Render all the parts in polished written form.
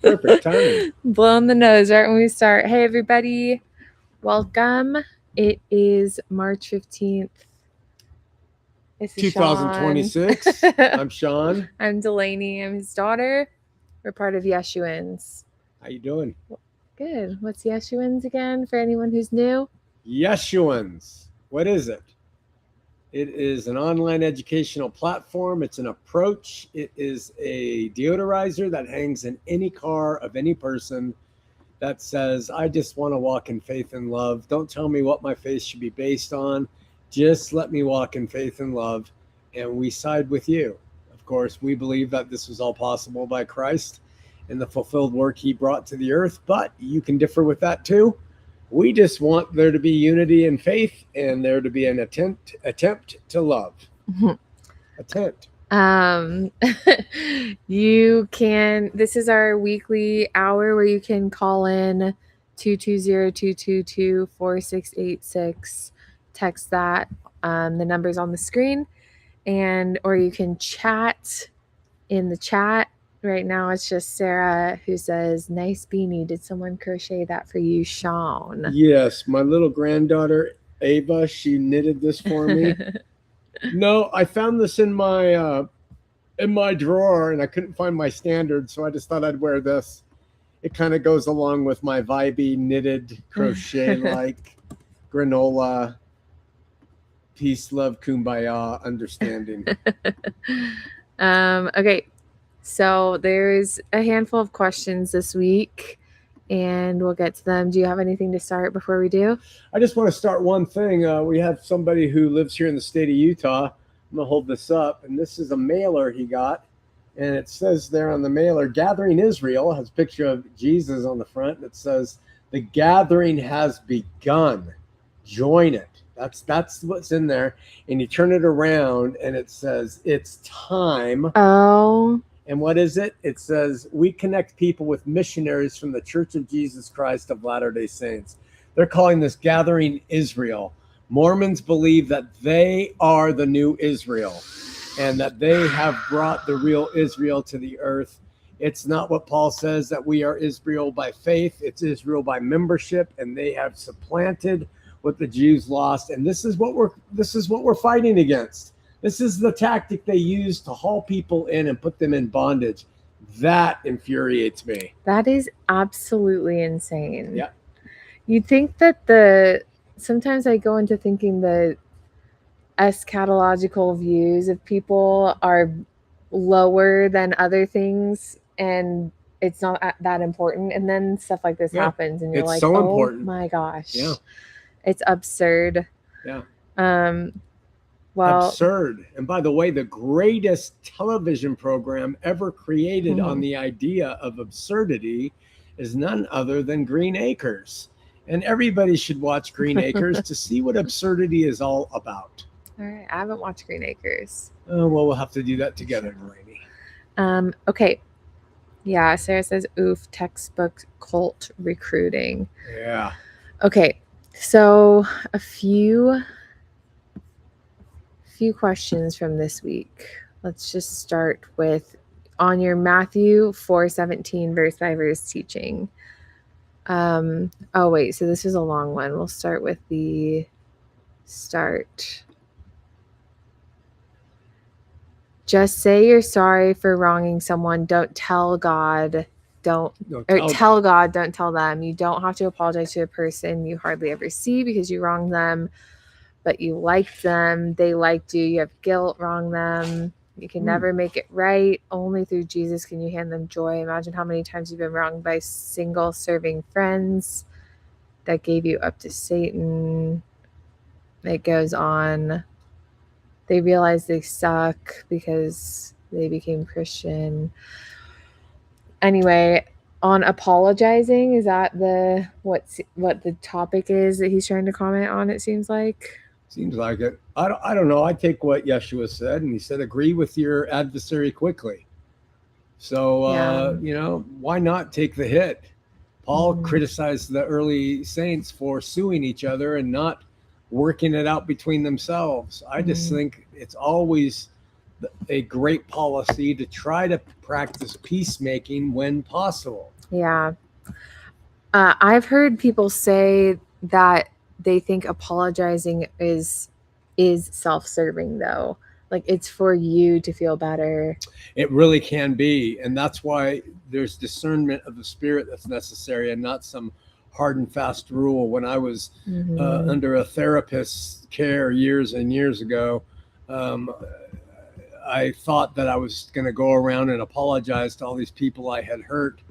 Perfect timing. Blowing the nose right when we start. Hey, everybody. Welcome. It is March 15th. This is Shawn. 2026. I'm Shawn. I'm Delaney. I'm his daughter. We're part of Yeshuans. How you doing? Good. What's Yeshuans again for anyone who's new? Yeshuans. What is it? It is an online educational platform. It's an approach. It is a deodorizer that hangs in any car of any person that says, I just want to walk in faith and love. Don't tell me what my faith should be based on. Just let me walk in faith and love. And we side with you. Of course, we believe that this was all possible by Christ and the fulfilled work he brought to the earth, but you can differ with that too. We just want there to be unity in faith and there to be an attempt to love. Attempt. You can, this is our weekly hour where you can call in 220-222-4686. Text that. The number's on the screen. Or you can chat in the chat. Right now it's just Sarah who says, nice beanie. Did someone crochet that for you, Shawn? Yes, my little granddaughter Ava, she knitted this for me. No, I found this in my drawer and I couldn't find my standard, so I just thought I'd wear this. It kind of goes along with my vibey knitted crochet like granola peace, love, kumbaya understanding. Okay, so there's a handful of questions this week and we'll get to them. Do you have anything to start before we do? I just want to start one thing. We have somebody who lives here in the state of Utah. I'm going to hold this up, and this is a mailer he got, and it says there on the mailer, Gathering Israel, has a picture of Jesus on the front, and it says, the gathering has begun. Join it. That's what's in there. And you turn it around and it says, it's time. Oh. And what is it? It says, we connect people with missionaries from the Church of Jesus Christ of Latter-day Saints. They're calling this Gathering Israel. Mormons believe that they are the new Israel and that they have brought the real Israel to the earth. It's not what Paul says, that we are Israel by faith. It's Israel by membership, and they have supplanted what the Jews lost, and this is what we're fighting against. This is the tactic they use to haul people in and put them in bondage. That infuriates me. That is absolutely insane. Yeah. You'd think that sometimes I go into thinking the eschatological views of people are lower than other things, and it's not that important. And then stuff like this happens, and you're it's like, so oh important. My gosh. Yeah. It's absurd. Yeah. Well, absurd. And by the way, the greatest television program ever created on the idea of absurdity is none other than Green Acres. And everybody should watch Green Acres to see what absurdity is all about. All right. I haven't watched Green Acres. Well, we'll have to do that together, Delaney. Okay. Yeah, Sarah says, oof, textbook cult recruiting. Yeah. Okay. So a few questions from this week. Let's just start with on your Matthew 4:17 verse by verse teaching. Oh wait, so this is a long one. We'll start with the start. Just say you're sorry for wronging someone. Don't tell God. Tell God, don't tell them. You don't have to apologize to a person you hardly ever see because you wronged them, but you liked them. They liked you. You have guilt, wrong them. You can never make it right. Only through Jesus can you hand them joy. Imagine how many times you've been wronged by single serving friends that gave you up to Satan. It goes on. They realize they suck because they became Christian. Anyway, on apologizing, is that what the topic is that he's trying to comment on? It seems like. Seems like it. I don't know. I take what Yeshua said, and he said, agree with your adversary quickly. So, why not take the hit? Paul criticized the early saints for suing each other and not working it out between themselves. I just think it's always a great policy to try to practice peacemaking when possible. Yeah. I've heard people say that they think apologizing is self-serving, though. Like, it's for you to feel better. It really can be. And that's why there's discernment of the spirit that's necessary, and not some hard and fast rule. When I was under a therapist's care years and years ago, I thought that I was going to go around and apologize to all these people I had hurt.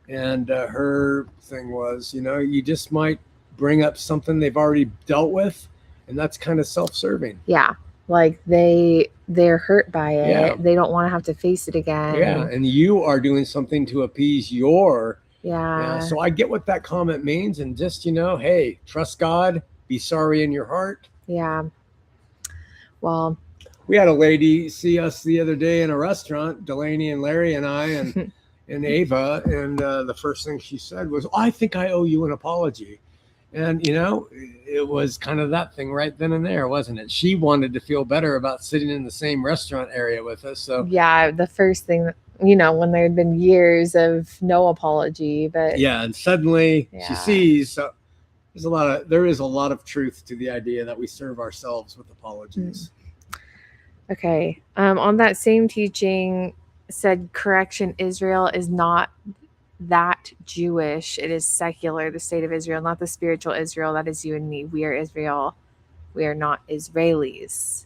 And her thing was, you just might bring up something they've already dealt with, and that's kind of self-serving. Yeah. Like they're hurt by it. Yeah. They don't want to have to face it again. Yeah. And you are doing something to appease your. Yeah. So I get what that comment means. And just, hey, trust God, be sorry in your heart. Yeah. Well, we had a lady see us the other day in a restaurant, Delaney and Larry and I, and and Ava, and the first thing she said was, I think I owe you an apology. And, it was kind of that thing right then and there, wasn't it? She wanted to feel better about sitting in the same restaurant area with us. So yeah, the first thing, when there had been years of no apology, but yeah, and suddenly she sees. So there is a lot of truth to the idea that we serve ourselves with apologies. Okay. On that same teaching said, correction, Israel is not that Jewish. It is secular, the state of Israel, not the spiritual Israel. That is you and me. We are Israel. We are not Israelis.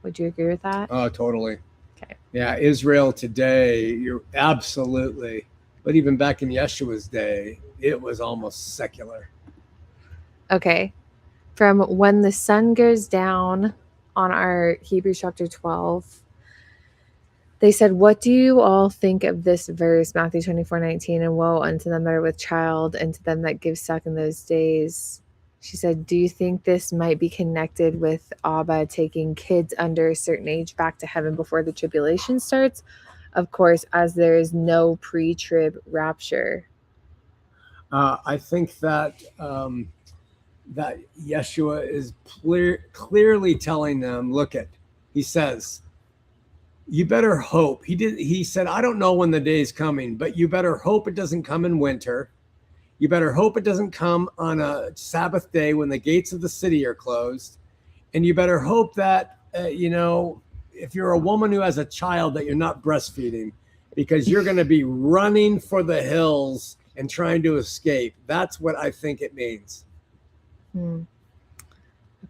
Would you agree with that? Oh, totally. Okay. Yeah, Israel today, you're absolutely. But even back in Yeshua's day, it was almost secular. Okay. From when the sun goes down on our Hebrews chapter 12, they said, what do you all think of this verse, Matthew 24:19, and woe unto them that are with child, and to them that give suck in those days? She said, do you think this might be connected with Abba taking kids under a certain age back to heaven before the tribulation starts? Of course, as there is no pre-trib rapture. I think that that Yeshua is clearly telling them, he says, you better hope. He said, I don't know when the day is coming, but you better hope it doesn't come in winter. You better hope it doesn't come on a Sabbath day when the gates of the city are closed. And you better hope that, if you're a woman who has a child, that you're not breastfeeding, because you're going to be running for the hills and trying to escape. That's what I think it means.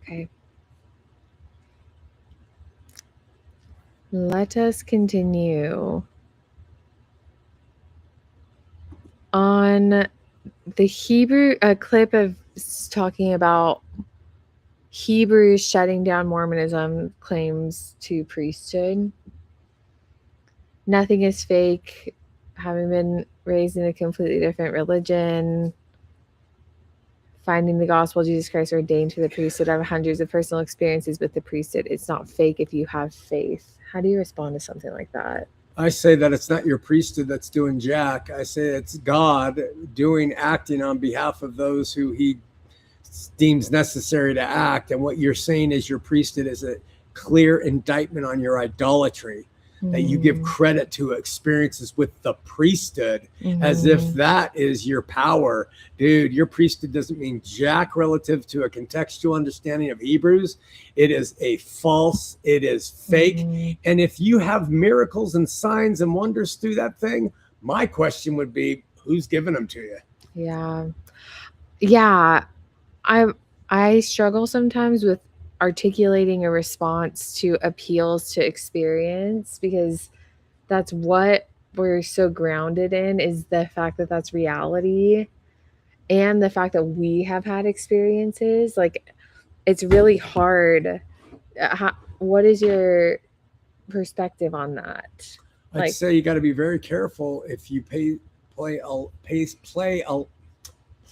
Okay. Let us continue on the Hebrew clip of talking about Hebrews shutting down Mormonism claims to priesthood. Nothing is fake. Having been raised in a completely different religion, finding the gospel of Jesus Christ ordained to the priesthood. I have hundreds of personal experiences with the priesthood. It's not fake if you have faith. How do you respond to something like that? I say that it's not your priesthood that's doing jack. I say it's God acting on behalf of those who he deems necessary to act. And what you're saying is your priesthood is a clear indictment on your idolatry, that you give credit to experiences with the priesthood as if that is your power. Dude, your priesthood doesn't mean jack relative to a contextual understanding of Hebrews. It is it is fake. And if you have miracles and signs and wonders through that thing, my question would be, who's giving them to you? Yeah. I struggle sometimes with articulating a response to appeals to experience, because that's what we're so grounded in, is the fact that that's reality, and the fact that we have had experiences. Like, it's really hard. What is your perspective on that? I'd say you got to be very careful if you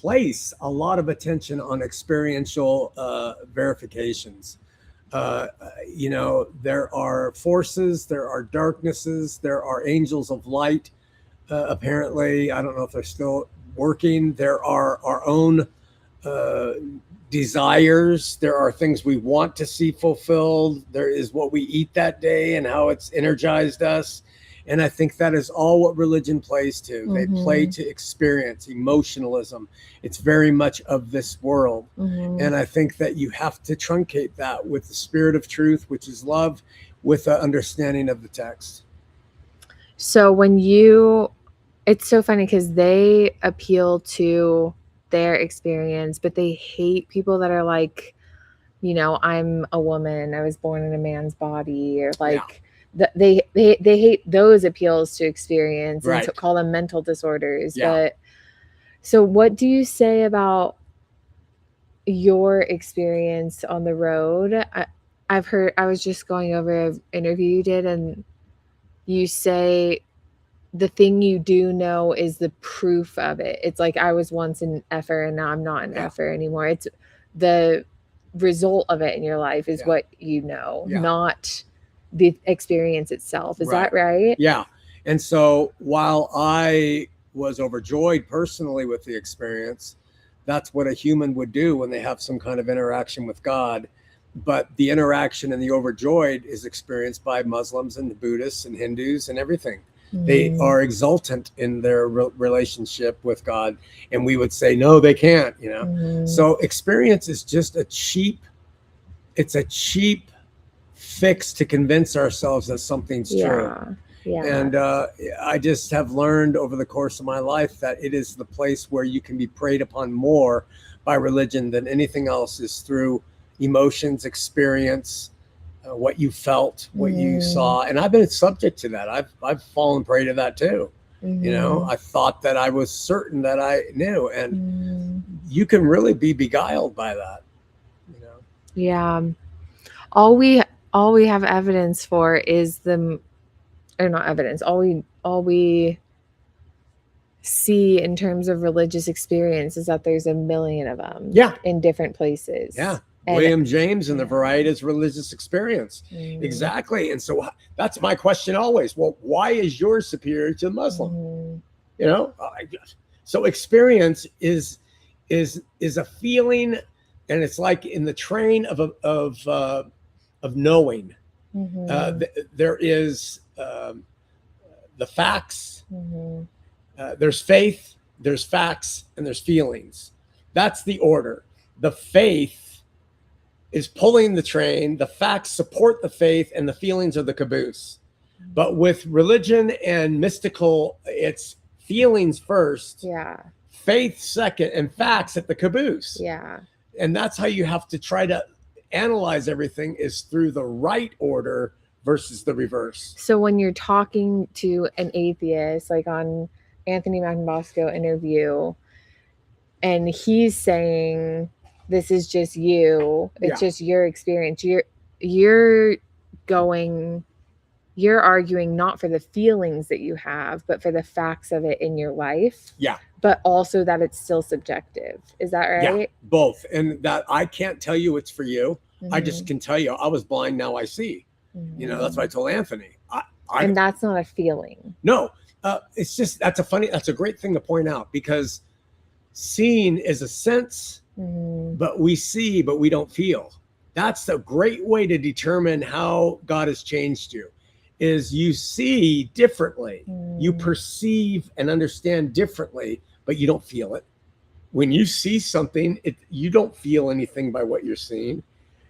place a lot of attention on experiential verifications. There are forces, there are darknesses, there are angels of light. Apparently, I don't know if they're still working. There are our own desires. There are things we want to see fulfilled. There is what we eat that day and how it's energized us. And I think that is all what religion plays to. They play to experience, emotionalism. It's very much of this world. And I think that you have to truncate that with the spirit of truth, which is love, with an understanding of the text. So it's so funny because they appeal to their experience, but they hate people that are like, I'm a woman, I was born in a man's body, or like, they hate those appeals to experience, and to call them mental disorders. But so what do you say about your experience on the road? I've heard, I was just going over an interview you did, and you say the thing you do know is the proof of it. It's like, I was once an effer and now I'm not an effer anymore. It's the result of it in your life is what you know, not the experience itself. Is that right? Yeah. And so while I was overjoyed personally with the experience, that's what a human would do when they have some kind of interaction with God. But the interaction and the overjoyed is experienced by Muslims and Buddhists and Hindus and everything. They are exultant in their relationship with God. And we would say, no, they can't, So experience is just a cheap fix to convince ourselves that something's true. Yeah. And I just have learned over the course of my life that it is the place where you can be preyed upon more by religion than anything else, is through emotions, experience, what you felt, what you saw. And I've been subject to that. I've fallen prey to that too. I thought that I was certain that I knew, and you can really be beguiled by that. Yeah. All we have evidence for is not evidence. All we see in terms of religious experience is that there's a million of them. In different places. Yeah. William James and the Varieties Religious Experience. Exactly. And so that's my question always. Well, why is yours superior to the Muslim? So experience is a feeling, and it's like in the train of knowing. There is the facts. There's faith, there's facts, and there's feelings. That's the order. The faith is pulling the train, the facts support the faith, and the feelings are the caboose. But with religion and mystical, it's feelings first, faith second, and facts at the caboose. And that's how you have to try to analyze everything, is through the right order versus the reverse. So when you're talking to an atheist, like on Anthony Magnabosco interview, and he's saying, this is just you, it's just your experience, you're arguing not for the feelings that you have, but for the facts of it in your life. But also that it's still subjective. Is that right? Yeah, both. And that I can't tell you it's for you. I just can tell you, I was blind, now I see. That's what I told Anthony. And that's not a feeling. No, it's just, that's a great thing to point out, because seeing is a sense, but we see, but we don't feel. That's a great way to determine how God has changed you, is you see differently. You perceive and understand differently, but you don't feel it. When you see something, you don't feel anything by what you're seeing.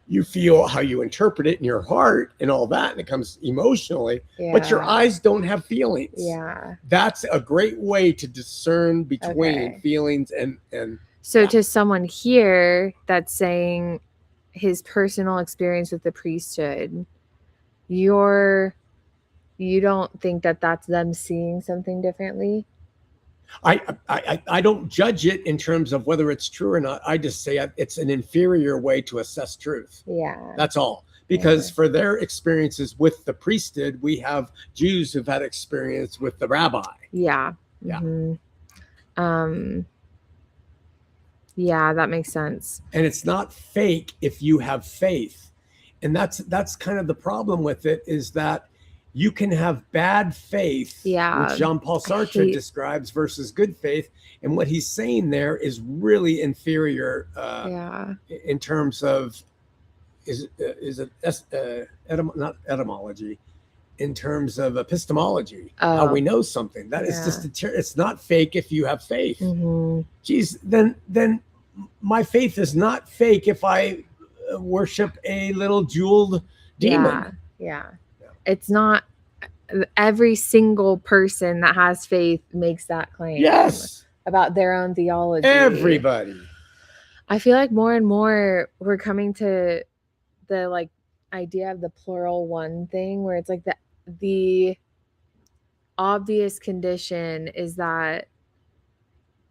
You feel how you interpret it in your heart and all that, and it comes emotionally, but your eyes don't have feelings. That's a great way to discern between feelings and so to someone here that's saying his personal experience with the priesthood, you don't think that that's them seeing something differently? I don't judge it in terms of whether it's true or not. I just say it's an inferior way to assess truth. That's all. Because for their experiences with the priesthood, we have Jews who've had experience with the rabbi. Yeah, that makes sense. And it's not fake if you have faith. And that's kind of the problem with it, is that You can have bad faith, Yeah, which Jean-Paul Sartre describes, versus good faith. And what he's saying there is really inferior in terms of, not etymology, in terms of epistemology, how we know something. That is just, it's not fake if you have faith. Geez, then my faith is not fake if I worship a little jeweled demon. Yeah. It's not every single person that has faith makes that claim. Yes. About their own theology. Everybody. I feel like more and more we're coming to the like idea of the plural one thing, where it's like the obvious condition is that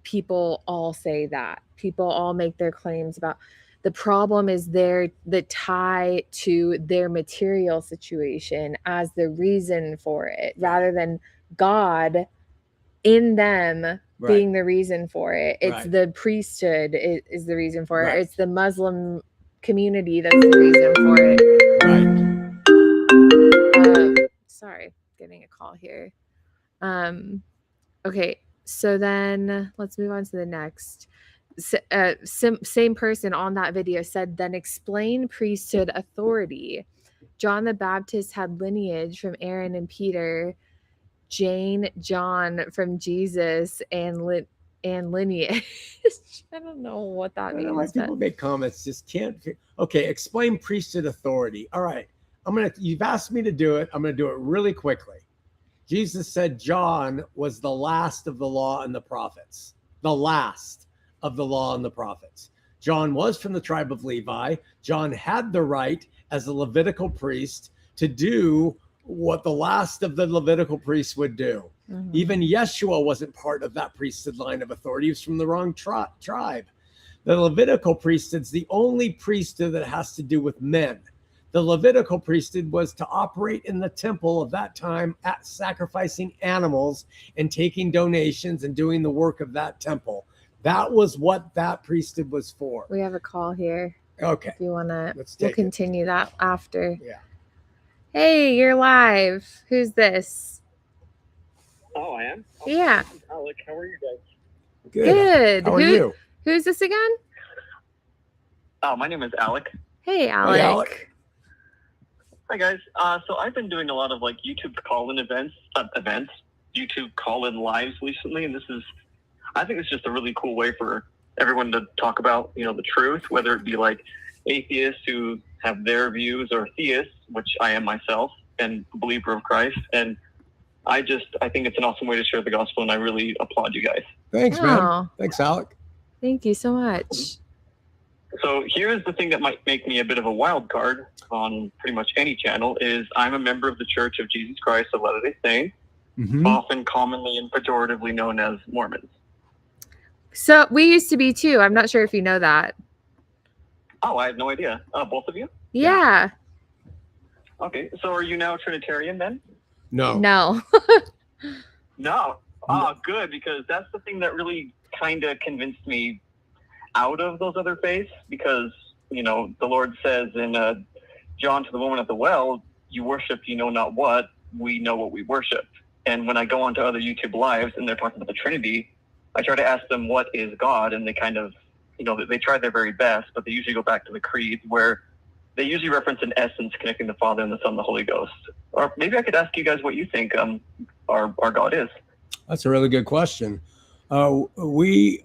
people all say that. People all make their claims about. The problem is the tie to their material situation as the reason for it, rather than God in them being the reason for it. It's the priesthood is the reason for it. It's the Muslim community that's the reason for it. Sorry, getting a call here. Okay, so then let's move on to the next. Same person on that video said, then explain priesthood authority. John the Baptist had lineage from Aaron and Peter. John from Jesus, and lineage. I don't know what that means. Why people make comments just can't. Okay, explain priesthood authority. All right, you've asked me to do it. I'm gonna do it really quickly. Jesus said John was the last of the law and the prophets. The last of the law and the prophets. John was from the tribe of Levi. John had the right as a Levitical priest to do what the last of the Levitical priests would do. Even Yeshua wasn't part of that priesthood line of authority. He was from the wrong tribe. The Levitical priesthood's the only priesthood that has to do with men. The Levitical priesthood was to operate in the temple of that time, at sacrificing animals and taking donations and doing the work of that temple. That was what that priesthood was for. We have a call here. Okay. If you want to, we'll continue that after. Yeah. Hey, you're live. Who's this? Oh, I am? Oh, yeah. Alec, how are you guys? Good. How are you? Who's this again? Oh, my name is Alec. Hey, Alec. Hey, Alec. Hi, guys. So I've been doing a lot of like YouTube call-in YouTube call-in lives recently, and I think it's just a really cool way for everyone to talk about, the truth, whether it be like atheists who have their views or theists, which I am myself, and a believer of Christ. And I think it's an awesome way to share the gospel, and I really applaud you guys. Thanks, man. Thanks, Alec. Thank you so much. So here's the thing that might make me a bit of a wild card on pretty much any channel is I'm a member of the Church of Jesus Christ of Latter-day Saints, often commonly and pejoratively known as Mormons. So we used to be too. I'm not sure if you know that. Oh, I have no idea. Both of you? Yeah. Okay, so are you now Trinitarian then? No. No. Oh, good, because that's the thing that really kind of convinced me out of those other faiths, because, the Lord says in John to the woman at the well, you worship you know not what, we know what we worship. And when I go onto other YouTube lives and they're talking about the Trinity, I try to ask them what is God, and they kind of, they try their very best, but they usually go back to the creed where they usually reference an essence connecting the Father and the Son and the Holy Ghost. Or maybe I could ask you guys what you think our God is. That's a really good question. We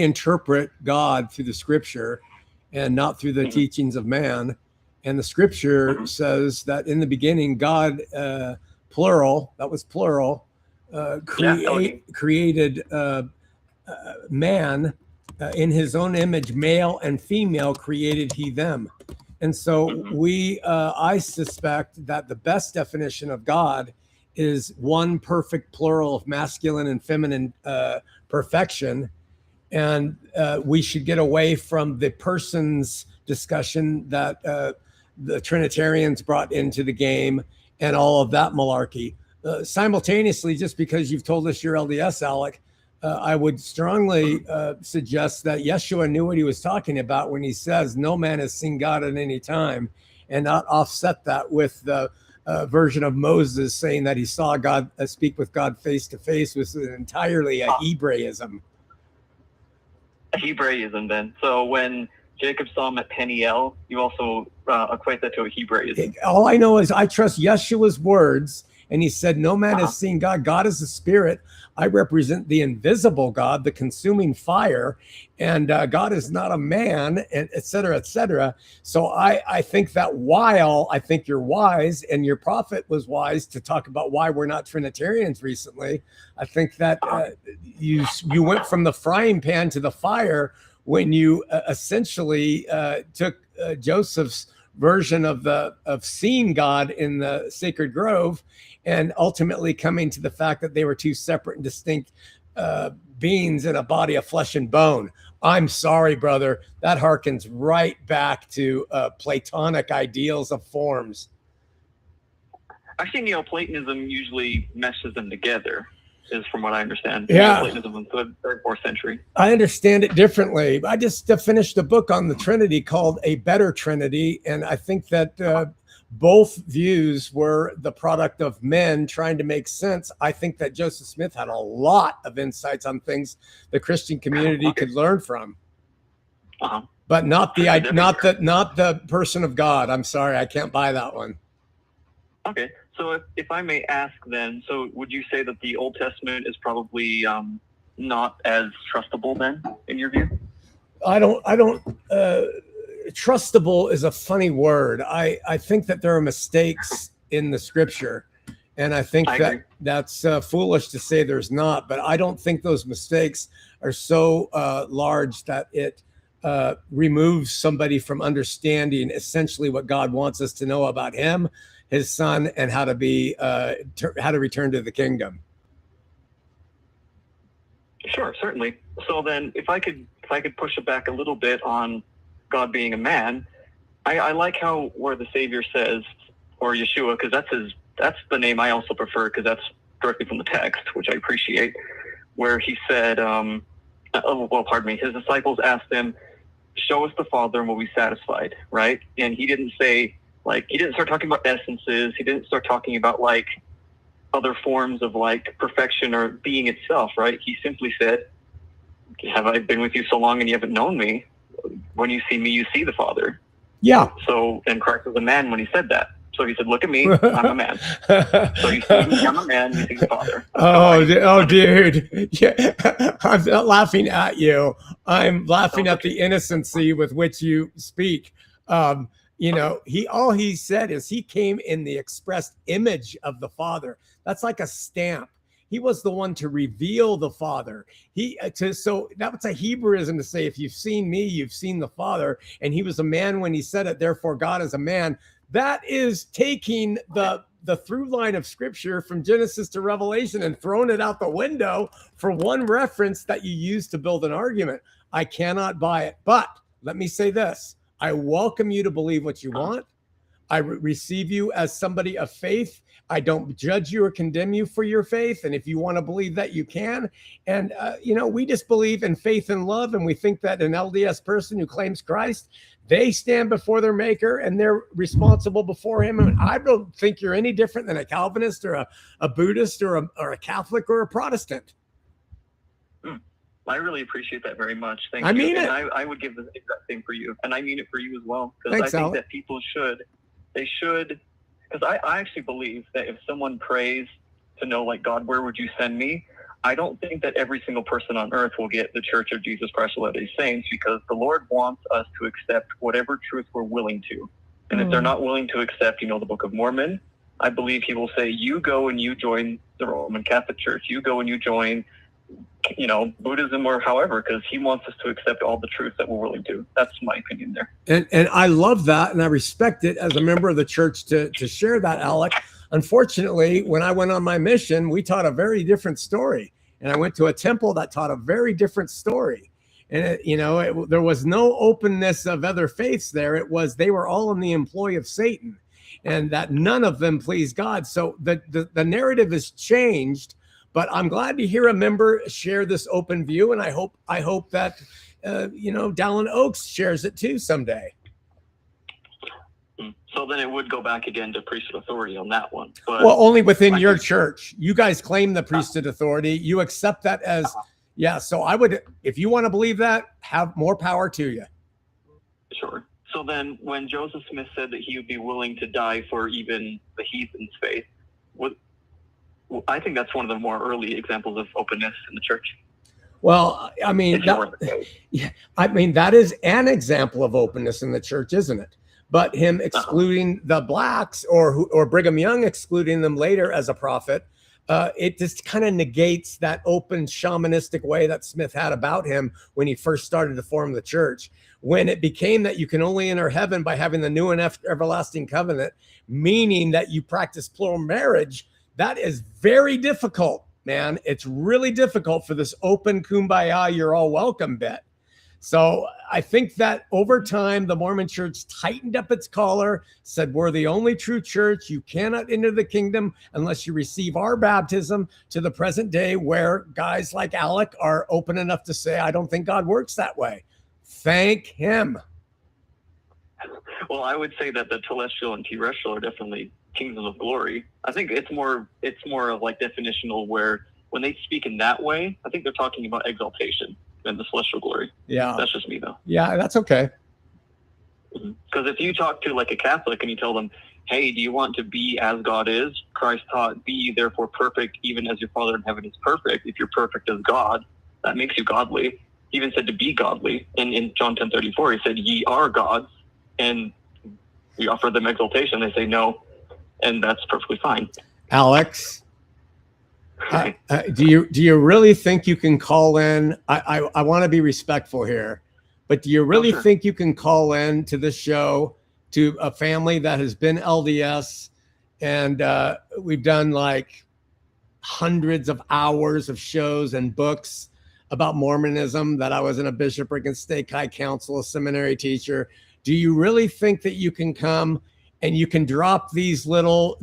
interpret God through the Scripture and not through the teachings of man. And the Scripture says that in the beginning, God, plural, that was plural, created man in his own image, male and female created he them. And so I suspect that the best definition of God is one perfect plural of masculine and feminine perfection. And we should get away from the persons discussion that the Trinitarians brought into the game and all of that malarkey. Simultaneously, just because you've told us you're LDS, Alec, I would strongly suggest that Yeshua knew what he was talking about when he says no man has seen God at any time, and not offset that with the version of Moses saying that he saw God speak with God face to face was entirely a Hebraism. A Hebraism, then. So when Jacob saw him at Peniel, you also equate that to a Hebraism. All I know is I trust Yeshua's words, and he said, no man has seen God. God is a spirit. I represent the invisible God, the consuming fire, and God is not a man, and et cetera, et cetera. So I think that while I think you're wise, and your prophet was wise to talk about why we're not Trinitarians recently, I think that you went from the frying pan to the fire when you essentially took Joseph's version of seeing God in the sacred grove, and ultimately coming to the fact that they were two separate and distinct beings in a body of flesh and bone. I'm sorry, brother. That harkens right back to Platonic ideals of forms. Actually, Neoplatonism usually meshes them together, is from what I understand. Yeah. Neoplatonism was the 3rd, 4th century. I understand it differently. I just finished a book on the Trinity called A Better Trinity, and I think that both views were the product of men trying to make sense. I think that Joseph Smith had a lot of insights on things the Christian community could learn from, but not the person of God. I'm sorry, I can't buy that one. Okay, so if I may ask, then, so would you say that the Old Testament is probably not as trustable then, in your view? I don't. Trustable is a funny word. I think that there are mistakes in the scripture, and I think that's foolish to say there's not, but I don't think those mistakes are so large that it removes somebody from understanding essentially what God wants us to know about him, his son, and how to return to the kingdom. Sure, certainly. So then if I could push it back a little bit on God being a man, I like how where the Savior says, or Yeshua, because that's the name I also prefer, because that's directly from the text, which I appreciate, where he said, his disciples asked him, show us the Father and we'll be satisfied, right? And he didn't say, he didn't start talking about essences. He didn't start talking about other forms of perfection or being itself, right? He simply said, have I been with you so long and you haven't known me? When you see me, you see the Father. Yeah. So, and Christ was a man when he said that. So he said, look at me, I'm a man. So you see me, I'm a man, you see the Father. Dude. Yeah. I'm not laughing at you. I'm laughing at the innocency with which you speak. He said is he came in the expressed image of the Father. That's like a stamp. He was the one to reveal the Father. So that was a Hebraism to say, if you've seen me, you've seen the Father. And he was a man when he said it, therefore God is a man. That is taking the through line of scripture from Genesis to Revelation and throwing it out the window for one reference that you use to build an argument. I cannot buy it. But let me say this. I welcome you to believe what you want. I receive you as somebody of faith. I don't judge you or condemn you for your faith. And if you want to believe that, you can. And, we just believe in faith and love. And we think that an LDS person who claims Christ, they stand before their maker and they're responsible before him. And I don't think you're any different than a Calvinist or a Buddhist or a Catholic or a Protestant. I really appreciate that very much. Thank you. I mean it. I would give the exact same for you. And I mean it for you as well. Because I think that people should, because I actually believe that if someone prays to know, God, where would you send me? I don't think that every single person on earth will get the Church of Jesus Christ of Latter-day Saints, because the Lord wants us to accept whatever truth we're willing to. And if they're not willing to accept, the Book of Mormon, I believe he will say, you go and you join the Roman Catholic Church. You go and you join Buddhism or however, because he wants us to accept all the truth that we're willing to. That's my opinion there. And I love that, and I respect it as a member of the church to share that, Alec. Unfortunately, when I went on my mission, we taught a very different story, and I went to a temple that taught a very different story. And there was no openness of other faiths there. It was they were all in the employ of Satan, and that none of them pleased God. So the narrative has changed. But I'm glad to hear a member share this open view, and I hope that Dallin Oaks shares it too someday. So then it would go back again to priesthood authority on that one. But well, only within your church. You guys claim the priesthood authority. You accept that as, yeah. So I would, if you want to believe that, have more power to you. Sure. So then when Joseph Smith said that he would be willing to die for even the heathen's faith, I think that's one of the more early examples of openness in the church. Well, I mean, that is an example of openness in the church, isn't it? But him excluding the blacks or Brigham Young excluding them later as a prophet, it just kind of negates that open shamanistic way that Smith had about him when he first started to form the church. When it became that you can only enter heaven by having the new and everlasting covenant, meaning that you practice plural marriage, that is very difficult, man. It's really difficult for this open kumbaya, you're all welcome bit. So I think that over time, the Mormon church tightened up its collar, said, we're the only true church. You cannot enter the kingdom unless you receive our baptism, to the present day where guys like Alec are open enough to say, I don't think God works that way. Thank him. Well, I would say that the telestial and terrestrial are definitely kingdoms of glory. I think it's more of like definitional, where when they speak in that way, I think they're talking about exaltation and the celestial glory. Yeah. That's just me though. Yeah, that's okay. Because if you talk to like a Catholic and you tell them, hey, do you want to be as God is? Christ taught, be ye therefore perfect, even as your Father in heaven is perfect. If you're perfect as God, that makes you godly. He even said to be godly. And in John 10:34, he said, ye are gods. And we offer them exaltation. They say no. And that's perfectly fine. Alex, do you really think you can call in? I want to be respectful here, but do you really think you can call in to this show to a family that has been LDS, and we've done like hundreds of hours of shows and books about Mormonism, that I was in a bishopric and stake high council, a seminary teacher. Do you really think that you can come and you can drop these little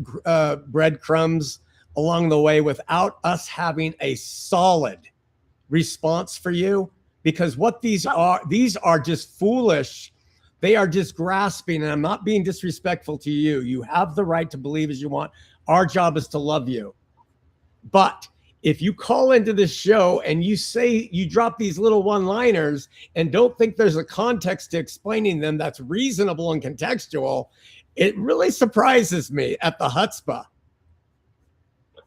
breadcrumbs along the way without us having a solid response for you? Because what these are just foolish. They are just grasping, and I'm not being disrespectful to you. You have the right to believe as you want. Our job is to love you. But if you call into this show and you say, you drop these little one-liners and don't think there's a context to explaining them that's reasonable and contextual, it really surprises me at the chutzpah.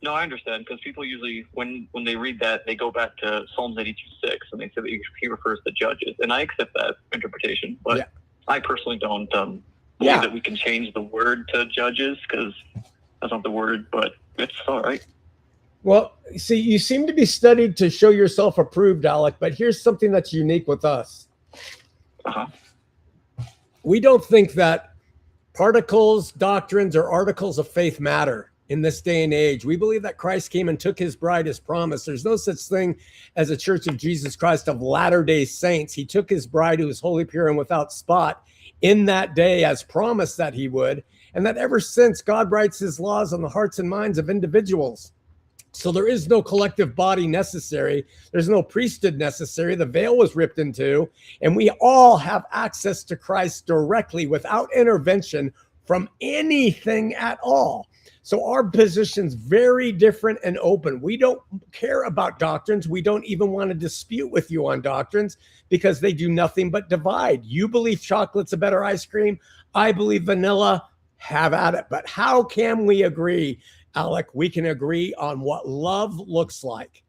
No, I understand, because people usually, when they read that, they go back to Psalms 82:6, and they say that he refers to judges, and I accept that interpretation, but I personally don't believe that we can change the word to judges, because that's not the word, but it's all right. Well, see, you seem to be studied to show yourself approved, Alec, but here's something that's unique with us. We don't think that particles, doctrines, or articles of faith matter in this day and age. We believe that Christ came and took his bride as promised. There's no such thing as a Church of Jesus Christ of Latter-day Saints. He took his bride who is holy, pure, and without spot in that day as promised that he would, and that ever since God writes his laws on the hearts and minds of individuals. So there is no collective body necessary. There's no priesthood necessary. The veil was ripped in two, and we all have access to Christ directly without intervention from anything at all. So our position's very different and open. We don't care about doctrines. We don't even want to dispute with you on doctrines, because they do nothing but divide. You believe chocolate's a better ice cream. I believe vanilla. Have at it. But how can we agree, Alec? We can agree on what love looks like.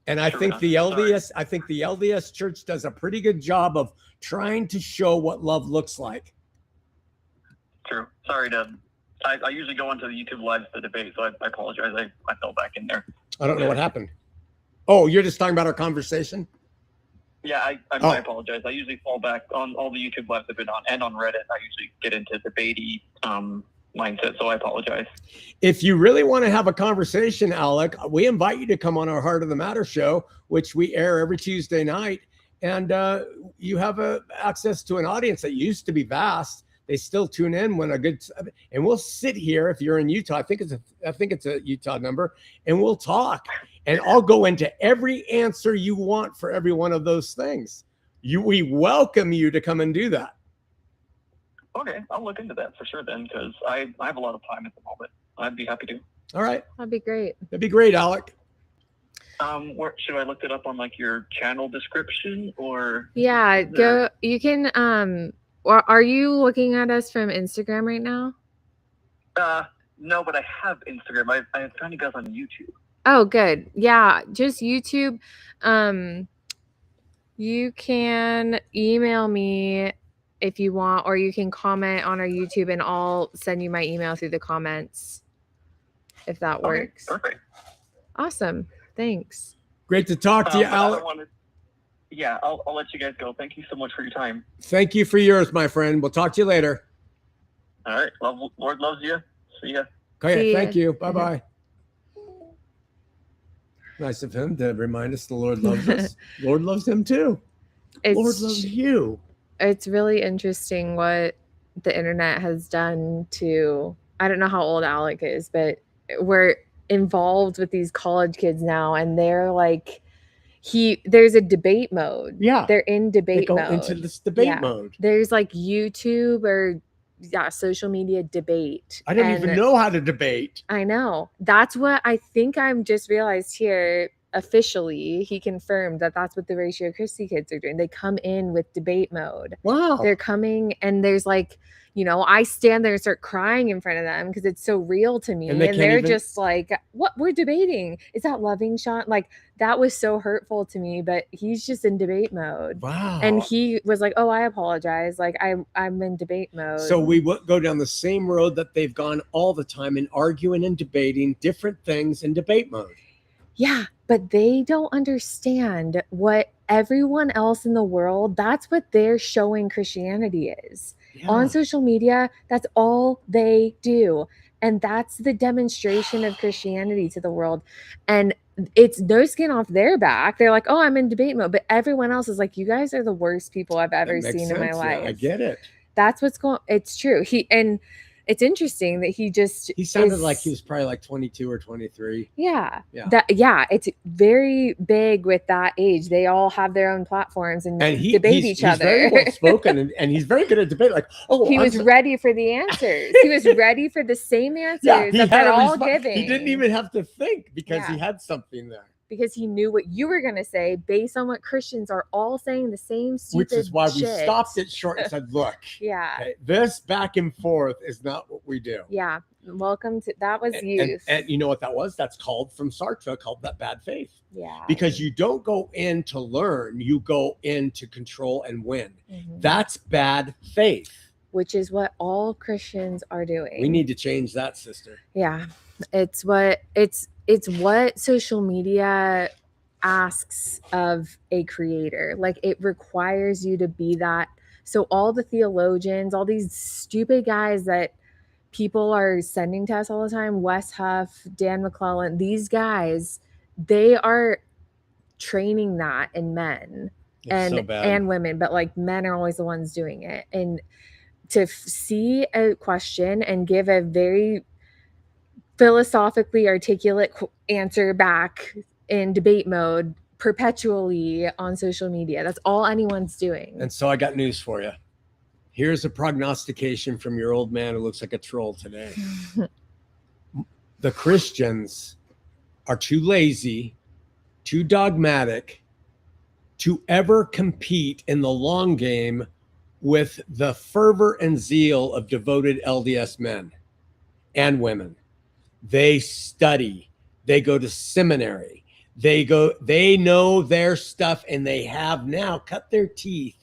And I think the LDS Church does a pretty good job of trying to show what love looks like. True. Sorry, Deb. I usually go onto the YouTube lives to debate, so I apologize. I fell back in there. I don't know what happened. Oh, you're just talking about our conversation? Yeah, I apologize. I usually fall back on all the YouTube lives I've been on, and on Reddit. I usually get into debatey mindset, so I apologize. If you really want to have a conversation, Alec, we invite you to come on our Heart of the Matter show, which we air every Tuesday night. And you have access to an audience that used to be vast. They still tune in when and we'll sit here. If you're in Utah, I think it's a Utah number, and we'll talk, and I'll go into every answer you want for every one of those things. We welcome you to come and do that. Okay, I'll look into that for sure then, because I have a lot of time at the moment. I'd be happy to. All right. That'd be great. That'd be great, Alec. Where should I look it up on, like, your channel description, or? Yeah, go. You can. Are you looking at us from Instagram right now? No, but I have Instagram. I found you guys on YouTube. Oh, good. Yeah, just YouTube. You can email me if you want, or you can comment on our YouTube, and I'll send you my email through the comments if that works. Perfect. Awesome. Thanks. Great to talk to you, Alec. I'll let you guys go. Thank you so much for your time. Thank you for yours, my friend. We'll talk to you later. All right. Lord loves you. See ya. Okay, See ya. thank you. Bye-bye. Nice of him to remind us the Lord loves us. Lord loves him too. Lord loves you. It's really interesting what the internet has done to, I don't know how old Alec is, but we're involved with these college kids now, and they're like, there's a debate mode. Yeah. They're in debate mode. They go into this debate mode. There's like YouTube or social media debate. I don't even know how to debate. I know. That's what I think I'm just realized here. Officially, he confirmed that that's what the Ratio Christi kids are doing. They come in with debate mode. Wow. They're coming, and there's like, I stand there and start crying in front of them because it's so real to me. And they're just like, what? We're debating. Is that loving, Shawn? Like, that was so hurtful to me, but he's just in debate mode. Wow. And he was like, oh, I apologize. Like, I'm in debate mode. So we go down the same road that they've gone all the time in arguing and debating different things in debate mode. Yeah, but they don't understand what everyone else in the world, that's what they're showing Christianity is. Yeah. On social media, that's all they do. And that's the demonstration of Christianity to the world. And it's no skin off their back. They're like, oh, I'm in debate mode. But everyone else is like, you guys are the worst people I've ever seen in my life. Yeah, I get it. That's what's going on. It's true. It's interesting that he sounded like he was probably like 22 or 23. Yeah. It's very big with that age. They all have their own platforms and debate each other. He's very well spoken and he's very good at debate. Like, he was ready for the answers. He was ready for the same answers that they're all giving. He didn't even have to think because he had something there. Because he knew what you were going to say based on what Christians are all saying, the same stupid Which is why we shit. stopped it short and said, look, okay, this back and forth is not what we do. Yeah. Welcome to, that was youth. And you know what that was? That's called from Sartre, called that bad faith. Yeah. Because you don't go in to learn, you go in to control and win. Mm-hmm. That's bad faith. Which is what all Christians are doing. We need to change that, sister. Yeah. It's what social media asks of a creator. Like, it requires you to be that. So all the theologians, all these stupid guys that people are sending to us all the time, Wes Huff, Dan McClellan, these guys, they are training that in men and women, but like men are always the ones doing it. And to see a question and give a very philosophically articulate answer back in debate mode perpetually on social media. That's all anyone's doing. And so I got news for you. Here's a prognostication from your old man who looks like a troll today. The Christians are too lazy, too dogmatic to ever compete in the long game with the fervor and zeal of devoted LDS men and women. They study, they go to seminary, they know their stuff, and they have now cut their teeth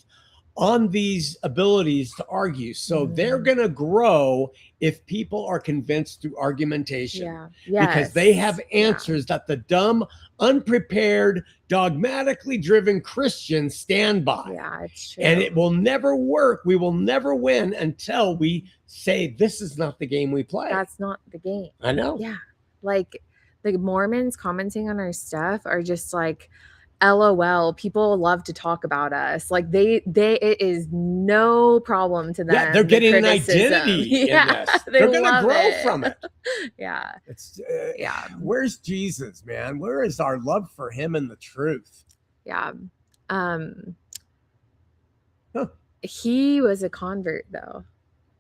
on these abilities to argue. So they're going to grow if people are convinced through argumentation. Because they have answers that the dumb, unprepared, dogmatically driven Christians stand by. Yeah, it's true. And it will never work. We will never win until we say, this is not the game we play. That's not the game. I know. Yeah. Like, the Mormons commenting on our stuff are just like, LOL, people love to talk about us. Like, it is no problem to them. Yeah, they're getting an identity in this. They're going to grow from it. Yeah. It's where's Jesus, man? Where is our love for him and the truth? Yeah. He was a convert though.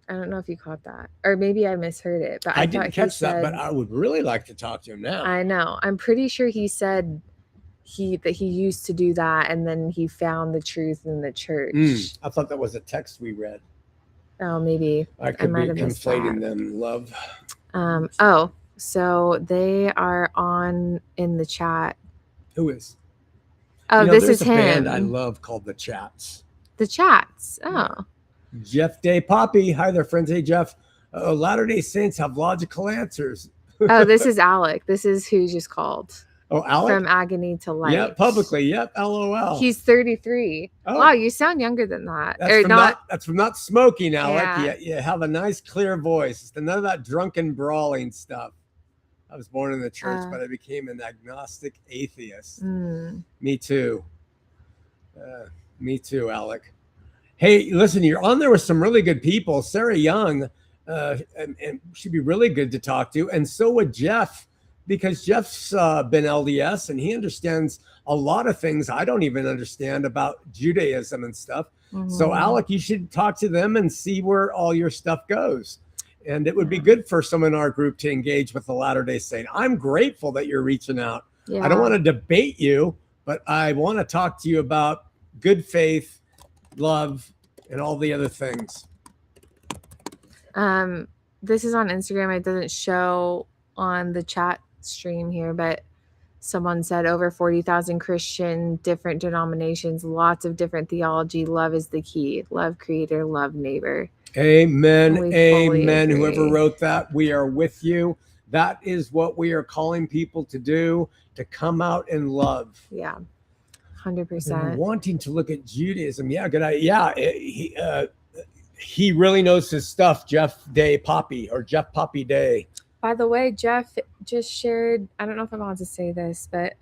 I don't know if you caught that, or maybe I misheard it. But I didn't catch that, but I would really like to talk to him now. I know. I'm pretty sure he said that he used to do that, and then he found the truth in the church. I thought that was a text we read. Oh, maybe I could be conflating them, love. Oh, so they are on in the chat. Who is? Oh, this is him. Band I love called the Chats. The Chats. Oh. Jeff Day Poppy. Hi there, friends. Hey, Jeff. Latter-day Saints have logical answers. Oh, this is Alec. This is who just called. Oh, Alec? From Agony to Light. Yep, publicly. Yep, LOL. He's 33. Oh. Wow, you sound younger than that. That's from not smoking, Alec. You have a nice, clear voice. It's none of that drunken brawling stuff. I was born in the church, but I became an agnostic atheist. Me too. Me too, Alec. Hey, listen, you're on there with some really good people. Sarah Young, and she'd be really good to talk to. And so would Jeff, because Jeff's been LDS and he understands a lot of things I don't even understand about Judaism and stuff. So, Alec, you should talk to them and see where all your stuff goes. And it would be good for someone in our group to engage with the Latter-day Saint. I'm grateful that you're reaching out. Yeah. I don't want to debate you, but I want to talk to you about good faith, love, and all the other things. This is on Instagram. It doesn't show on the chat stream here, but someone said over 40,000 Christian, different denominations, lots of different theology. Love is the key. Love creator, love neighbor. Amen. Amen. Whoever wrote that, we are with you. That is what we are calling people to do, to come out and love. Yeah. 100%. Wanting to look at Judaism. Yeah, good idea. Yeah, he really knows his stuff, Jeff Day Poppy, or Jeff Poppy Day. By the way, Jeff just shared, I don't know if I'm allowed to say this, but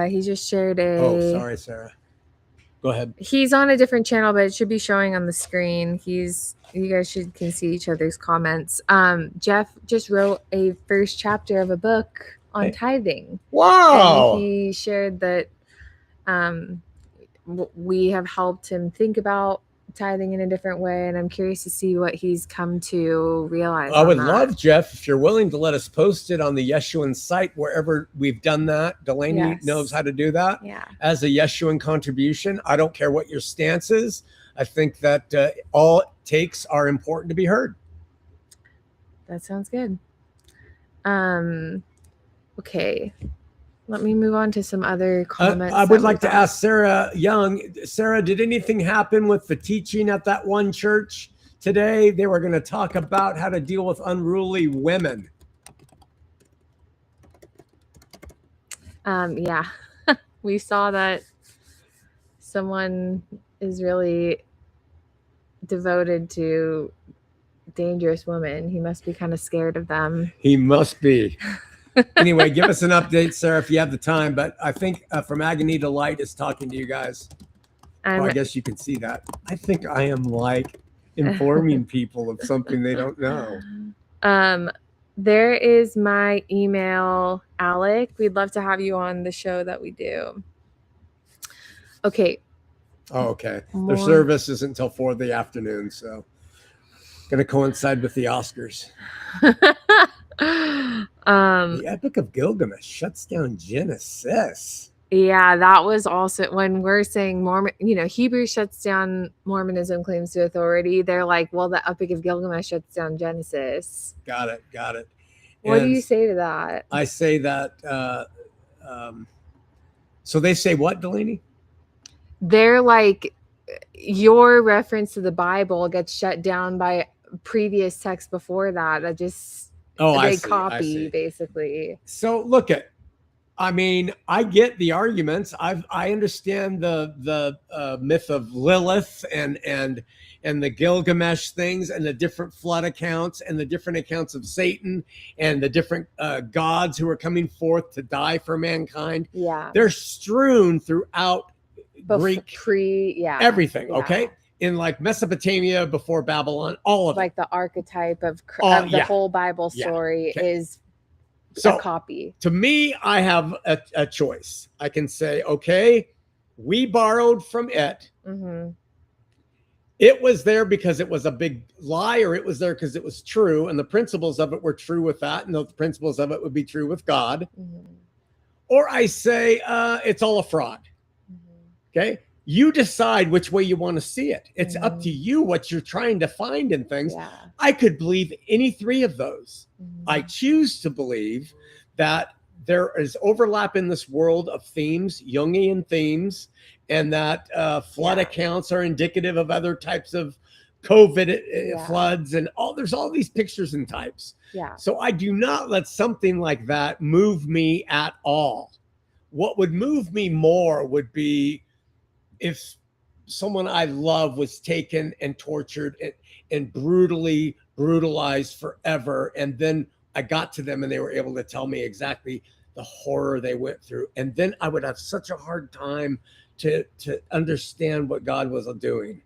he just shared Oh, sorry, Sarah. Go ahead. He's on a different channel, but it should be showing on the screen. You guys can see each other's comments. Jeff just wrote a first chapter of a book on tithing. Wow. And he shared that we have helped him think about tithing in a different way, and I'm curious to see what he's come to realize. I would love, Jeff, if you're willing to let us post it on the Yeshuan site wherever we've done that. Delaney knows how to do that as a Yeshuan contribution. I don't care what your stance is. I think that all takes are important to be heard. That sounds good. Okay. Let me move on to some other comments. I would like to ask Sarah Young. Sarah, did anything happen with the teaching at that one church today? They were going to talk about how to deal with unruly women. Yeah, we saw that someone is really devoted to dangerous women. He must be kind of scared of them. He must be. Anyway, give us an update, Sarah, if you have the time. But I think From Agony to Light is talking to you guys. Well, I guess you can see that. I think I am like informing people of something they don't know. There is my email, Alec. We'd love to have you on the show that we do. Okay. Oh, okay. Their service isn't until 4 p.m, so going to coincide with the Oscars. The Epic of Gilgamesh shuts down Genesis. Yeah, that was also when we're saying Mormon, Hebrew shuts down Mormonism claims to authority. They're like, well, the Epic of Gilgamesh shuts down Genesis. Got it. What do you say to that? I say that. So they say what, Delaney? They're like, your reference to the Bible gets shut down by previous text before that. That just. They copy basically. So look at, I get the arguments. I understand the myth of Lilith and the Gilgamesh things and the different flood accounts and the different accounts of Satan and the different gods who are coming forth to die for mankind. Yeah, they're strewn throughout Greek everything. Yeah. Okay. In like Mesopotamia before Babylon, all of like the archetype of the whole Bible story is a copy. To me, I have a choice. I can say, okay, we borrowed from it. It was there because it was a big lie, or it was there because it was true, and the principles of it were true with that, and the principles of it would be true with God. Mm-hmm. Or I say it's all a fraud. Mm-hmm. Okay? You decide which way you want to see it. It's up to you what you're trying to find in things. Yeah. I could believe any three of those. Mm-hmm. I choose to believe that there is overlap in this world of themes, Jungian themes, and that flood accounts are indicative of other types of COVID floods, and there's all these pictures and types. Yeah. So I do not let something like that move me at all. What would move me more would be if someone I love was taken and tortured and brutally brutalized forever, and then I got to them and they were able to tell me exactly the horror they went through, and then I would have such a hard time to understand what God was doing.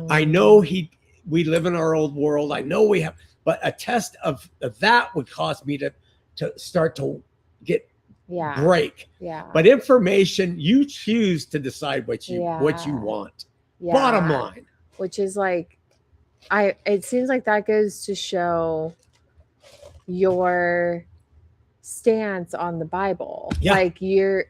I know we live in our old world. I know we have, but a test of that would cause me to start to get break. Yeah. But information, you choose to decide what you want. Yeah. Bottom line. Which is like, it seems like that goes to show your stance on the Bible. Yeah. Like you're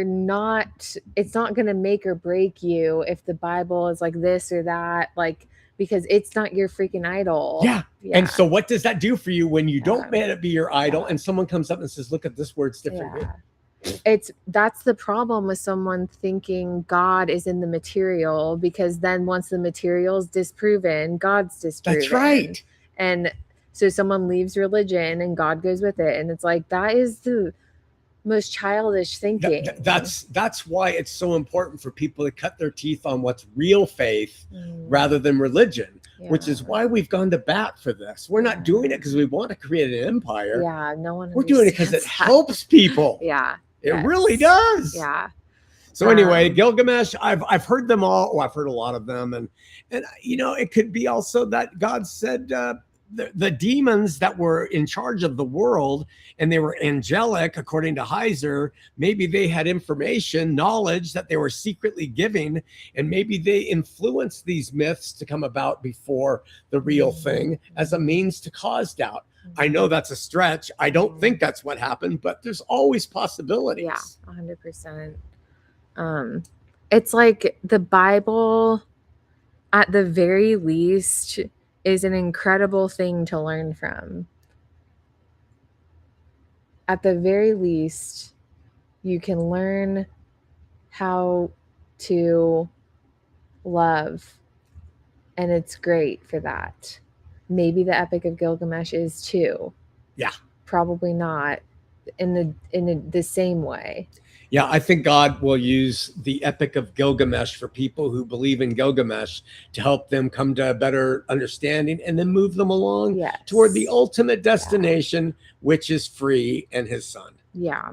not, it's not going to make or break you if the Bible is like this or that, like, because it's not your freaking idol. Yeah. And so what does that do for you when you don't let it be your idol and someone comes up and says, look at this word's different? That's the problem with someone thinking God is in the material, because then once the material is disproven, God's disproven. That's right. And so someone leaves religion and God goes with it. And it's like, that is the most childish thinking. That's why it's so important for people to cut their teeth on what's real faith rather than religion, which is why we've gone to bat for this. We're not doing it because we want to create an empire. Yeah, no one. We're doing it because it helps people. Yeah, it really does. Yeah. So anyway, Gilgamesh, I've heard them all. I've heard a lot of them, and it could be also that God said. The demons that were in charge of the world, and they were angelic, according to Heiser, maybe they had information, knowledge that they were secretly giving, and maybe they influenced these myths to come about before the real thing as a means to cause doubt. I know that's a stretch. I don't think that's what happened, but there's always possibilities. Yeah, 100%. It's like the Bible, at the very least, is an incredible thing to learn from. At the very least, you can learn how to love, and it's great for that. Maybe the Epic of Gilgamesh is too. Yeah. Probably not in the same way. Yeah, I think God will use the Epic of Gilgamesh for people who believe in Gilgamesh to help them come to a better understanding and then move them along toward the ultimate destination, which is free and his son. Yeah.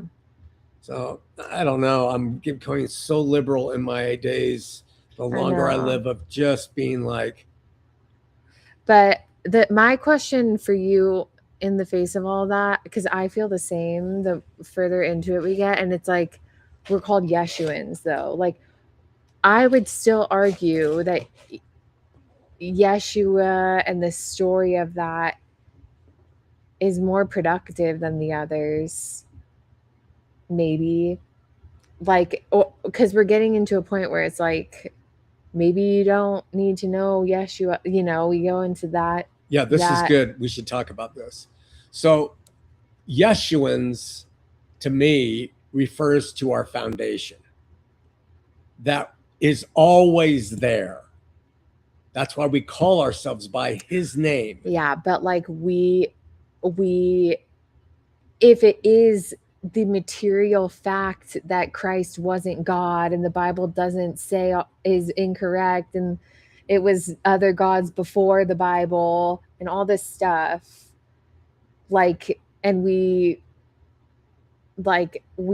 So I don't know. I'm becoming so liberal in my days, the longer I live, of just being like. But my question for you in the face of all that, because I feel the same the further into it we get, and it's like, we're called Yeshuans though. Like, I would still argue that Yeshua and the story of that is more productive than the others. Maybe, like, because we're getting into a point where it's like, maybe you don't need to know Yeshua. We go into that. Yeah, this is good. We should talk about this. So Yeshuans, to me, refers to our foundation that is always there. That's why we call ourselves by his name. Yeah, but like we if it is the material fact that Christ wasn't God and the Bible doesn't say is incorrect, and it was other gods before the Bible and all this stuff, like, and we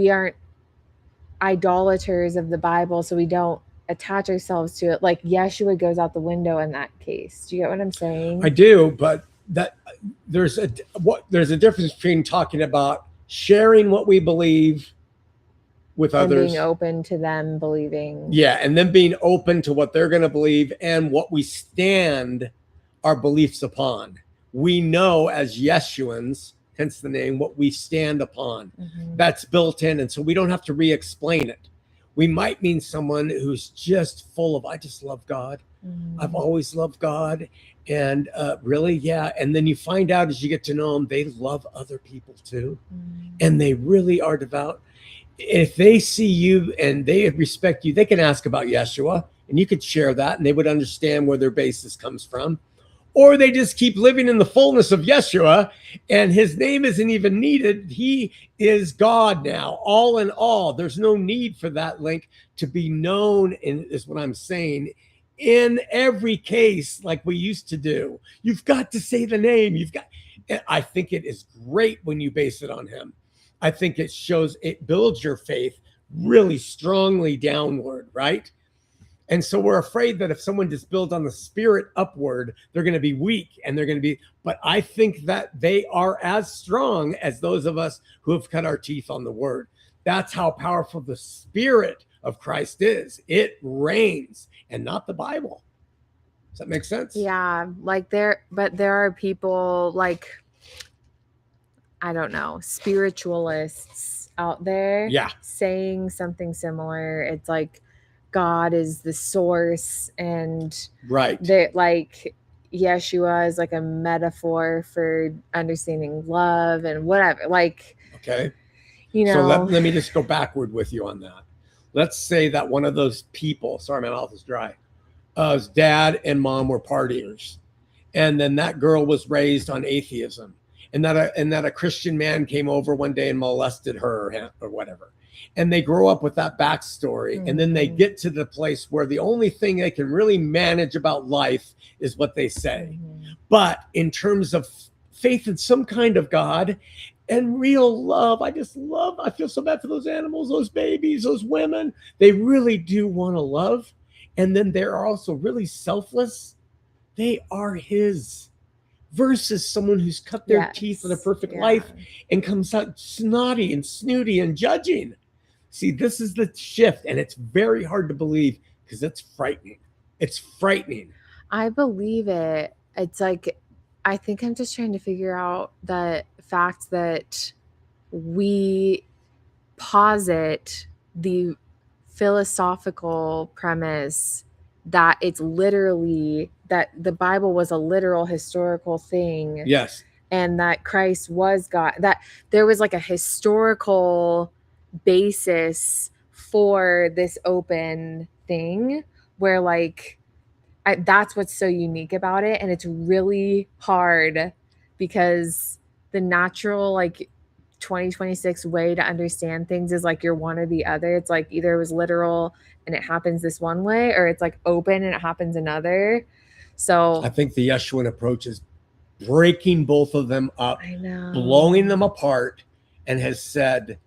aren't idolaters of the Bible, so we don't attach ourselves to it. Like, Yeshua goes out the window in that case. Do you get what I'm saying? I do, but that there's a difference between talking about sharing what we believe with and others. being open to them believing. Yeah, and then being open to what they're going to believe and what we stand our beliefs upon. We know as Yeshuans, hence the name, what we stand upon. Mm-hmm. That's built in, and so we don't have to re-explain it. We might mean someone who's just full of, I just love God. Mm-hmm. I've always loved God. And really, yeah. And then you find out as you get to know them, they love other people too. Mm-hmm. And they really are devout. If they see you and they respect you, they can ask about Yeshua and you could share that and they would understand where their basis comes from. Or they just keep living in the fullness of Yeshua and his name isn't even needed. He is God now, all in all. There's no need for that link to be known, in, is what I'm saying, in every case like we used to do. You've got to say the name. I think it is great when you base it on him. I think it shows, it builds your faith really strongly downward, right? And so we're afraid that if someone just builds on the spirit upward, they're going to be weak and they're going to be, but I think that they are as strong as those of us who have cut our teeth on the word. That's how powerful the spirit of Christ is. It reigns and not the Bible. Does that make sense? Yeah. Like there are people like, I don't know, spiritualists out there saying something similar. It's like God is the source and that like Yeshua is like a metaphor for understanding love and whatever. Like, okay. You know, so let me just go backward with you on that. Let's say that one of those people, sorry, my mouth is dry. His dad and mom were partiers. And then that girl was raised on atheism. And that a Christian man came over one day and molested her or whatever. And they grow up with that backstory. Mm-hmm. And then they get to the place where the only thing they can really manage about life is what they say. Mm-hmm. But in terms of faith in some kind of God and real love, I feel so bad for those animals, those babies, those women. They really do want to love. And then they're also really selfless. They are his. Versus someone who's cut their teeth for the perfect life and comes out snotty and snooty and judging. See, this is the shift, and it's very hard to believe because it's frightening. It's frightening. I believe it. It's like, I think I'm just trying to figure out the fact that we posit the philosophical premise that it's literally that the Bible was a literal historical thing. Yes. And that Christ was God, that there was like a historical basis for this open thing where like, that's what's so unique about it. And it's really hard because the natural like 2026 way to understand things is like you're one or the other. It's like either it was literal and it happens this one way, or it's like open and it happens another. So I think the Yeshuan approach is breaking both of them up, blowing them apart, and has said,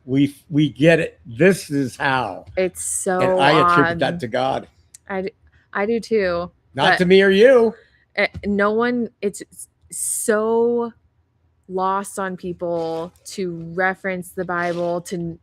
we get it. This is how. It's so and I attribute that to God. I do too. Not to me or you. No one, it's so lost on people to reference the Bible, to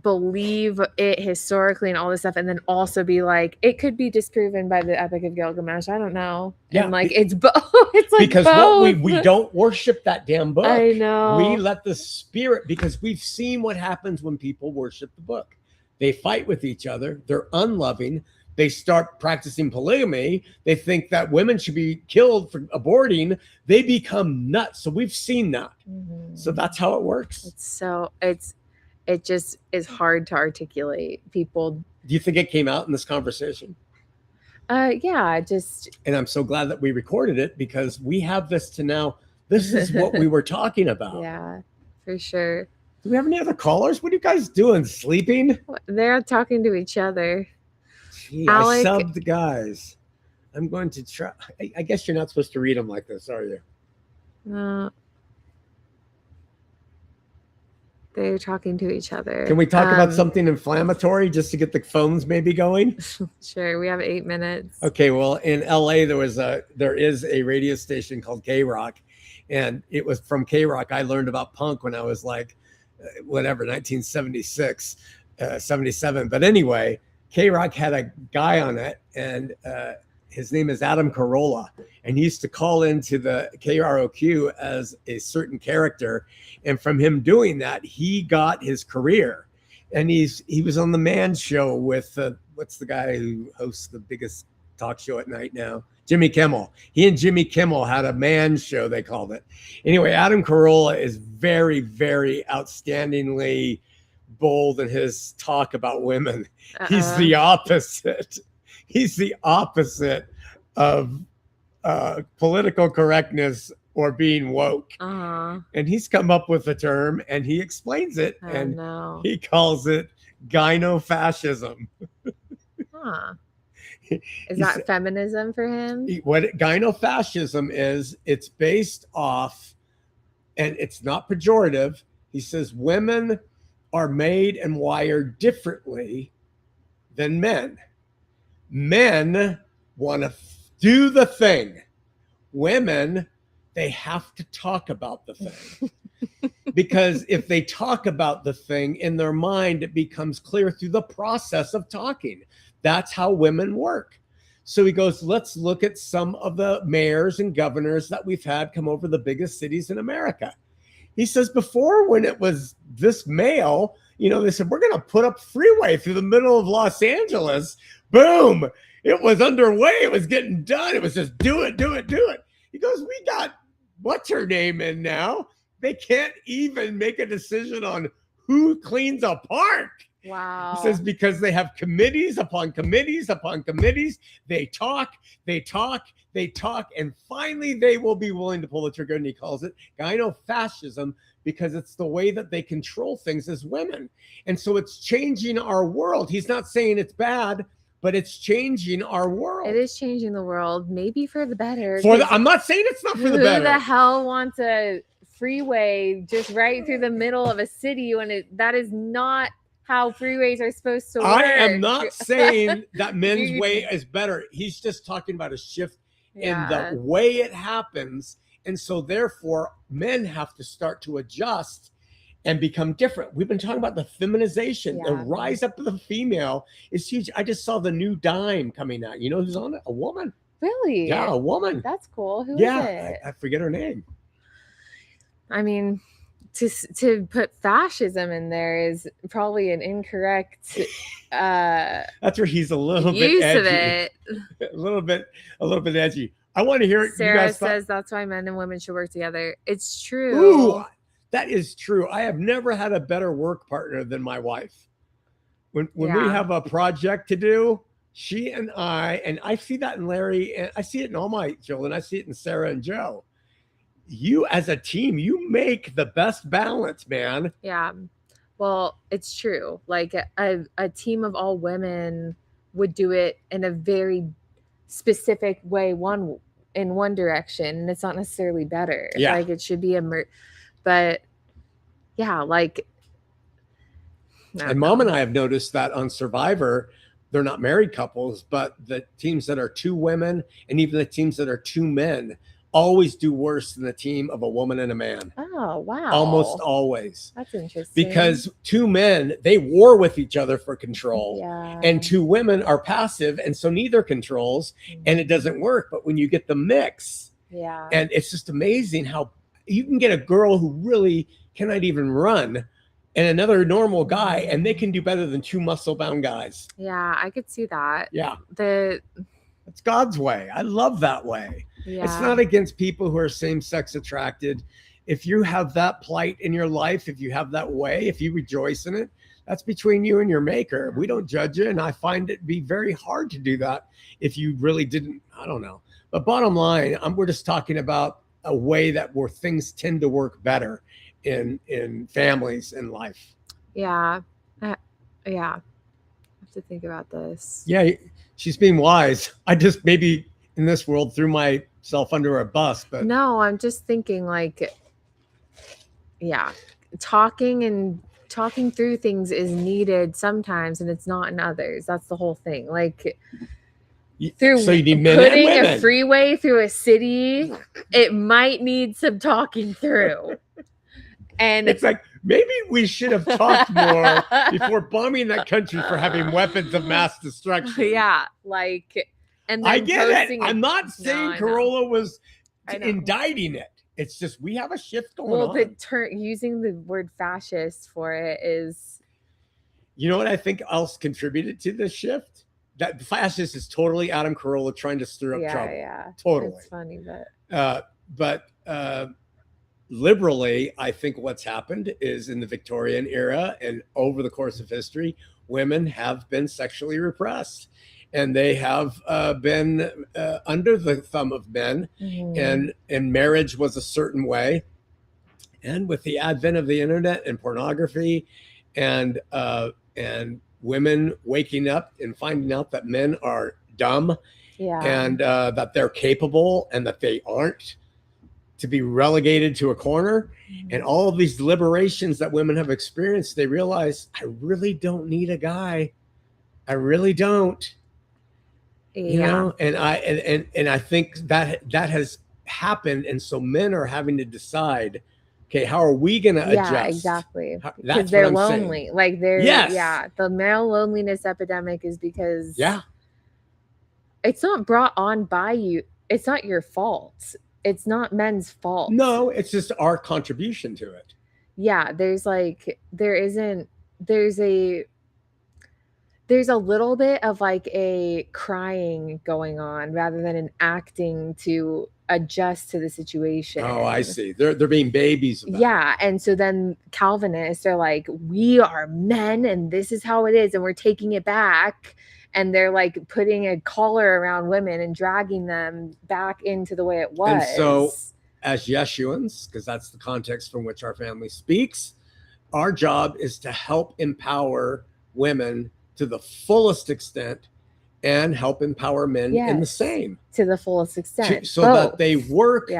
believe it historically and all this stuff, and then also be like, it could be disproven by the Epic of Gilgamesh. I don't know. Yeah, and like it's both. It's like because both. we don't worship that damn book. I know. We let the spirit, because we've seen what happens when people worship the book. They fight with each other. They're unloving. They start practicing polygamy. They think that women should be killed for aborting. They become nuts. So we've seen that. Mm-hmm. So that's how it works. It just is hard to articulate. People. Do you think it came out in this conversation? Yeah, and I'm so glad that we recorded it because we have this to now. This is what we were talking about. Yeah, for sure. Do we have any other callers? What are you guys doing? Sleeping? They're talking to each other. Gee, I subbed the guys. I'm going to try. I guess you're not supposed to read them like this, are you? They're talking to each other. Can we talk about something inflammatory just to get the phones maybe going? Sure. We have 8 minutes. Okay. Well, in LA, there is a radio station called K-Rock, and it was from K-Rock. I learned about punk when I was like whatever, 1976, 77. But anyway, K-Rock had a guy on it, and his name is Adam Carolla, and he used to call into the KROQ as a certain character. And from him doing that, he got his career. And he was on the Man Show with, what's the guy who hosts the biggest talk show at night now? Jimmy Kimmel. He and Jimmy Kimmel had a Man Show, they called it. Anyway, Adam Carolla is very, very outstandingly bold in his talk about women. He's the opposite. He's the opposite of political correctness or being woke. And he's come up with a term, and he explains it, he calls it gynofascism. Is that feminism for him? What gynofascism is, it's based off, and it's not pejorative. He says women are made and wired differently than men. Men want to do the thing. Women, they have to talk about the thing. Because if they talk about the thing in their mind, it becomes clear through the process of talking. That's how women work. So he goes, let's look at some of the mayors and governors that we've had come over the biggest cities in America. He says before, when it was this male, they said, we're going to put up freeway through the middle of Los Angeles. Boom. It was underway. It was getting done. It was just do it, do it, do it. He goes, we got what's her name in now. They can't even make a decision on who cleans a park. Wow. He says because they have committees upon committees upon committees. They talk, and finally they will be willing to pull the trigger. And he calls it gynofascism because it's the way that they control things as women. And so it's changing our world. He's not saying it's bad, but it's changing our world. It is changing the world, maybe for the better. I'm not saying it's not for the better. Who the hell wants a freeway just right through the middle of a city when that is not how freeways are supposed to work? I am not saying that men's way is better. He's just talking about a shift in the way it happens. And so therefore, men have to start to adjust and become different. We've been talking about the feminization. The rise up of the female is huge. I just saw the new Dime coming out. You know who's on it? A woman. Really? Yeah, a woman. That's cool. Who is it? I forget her name. I mean, to put fascism in there is probably an incorrect that's where he's a little bit edgy. Of it. a little bit edgy. I want to hear it. Sarah says that's why men and women should work together. It's true. Ooh, that is true. I have never had a better work partner than my wife. When we have a project to do, she and I see that in Larry, and I see it in all my children. I see it in Sarah and Joe. You as a team, you make the best balance, man. Yeah. Well, it's true. Like a team of all women would do it in a very specific way, in one direction, and it's not necessarily better. Yeah. Like it should be but yeah, like. And Mom and I have noticed that on Survivor, they're not married couples, but the teams that are two women and even the teams that are two men always do worse than the team of a woman and a man. Oh, wow. Almost always. That's interesting. Because two men, they war with each other for control. Yeah. And two women are passive, and so neither controls, and it doesn't work. But when you get the mix, and it's just amazing how you can get a girl who really cannot even run and another normal guy, and they can do better than two muscle-bound guys. Yeah, I could see that. Yeah. It's God's way. I love that way. Yeah. It's not against people who are same-sex attracted. If you have that plight in your life, if you have that way, if you rejoice in it, that's between you and your maker. We don't judge you, and I find it be very hard to do that if you really didn't, I don't know. But bottom line, we're just talking about a way where things tend to work better in families and life. Yeah. I have to think about this. Yeah, she's being wise. I just maybe in this world threw myself under a bus, but no, I'm just thinking talking through things is needed sometimes and it's not in others. That's the whole thing. So you need men putting and women. A freeway through a city, it might need some talking through. And it's like Maybe we should have talked more before bombing that country for having weapons of mass destruction. Yeah, like, and then I get it. posting I'm not saying Corolla was indicting it. It's just we have a shift going on. Well, using the word fascist for it is. You know what I think else contributed to this shift? That fascist is totally Adam Carolla trying to stir up trouble. Yeah, totally. It's funny, but liberally, I think what's happened is in the Victorian era and over the course of history, women have been sexually repressed, and they have been under the thumb of men, and marriage was a certain way. And with the advent of the internet and pornography, and women waking up and finding out that men are dumb, and that they're capable and that they aren't to be relegated to a corner, and all of these liberations that women have experienced, they realize, I really don't need a guy. I really don't. You know, and I think that has happened, and so men are having to decide, okay, how are we going to adjust? Yeah, exactly. Because they're lonely. Saying. Like the male loneliness epidemic is because it's not brought on by you. It's not your fault. It's not men's fault. No, it's just our contribution to it. Yeah, there's a little bit of like a crying going on rather than an acting to adjust to the situation. Oh, I see. They're being babies about it. And so then Calvinists are like, we are men and this is how it is, and we're taking it back. And they're like putting a collar around women and dragging them back into the way it was. And so as Yeshuans, because that's the context from which our family speaks, our job is to help empower women to the fullest extent and help empower men in the same. To the fullest extent. So that they work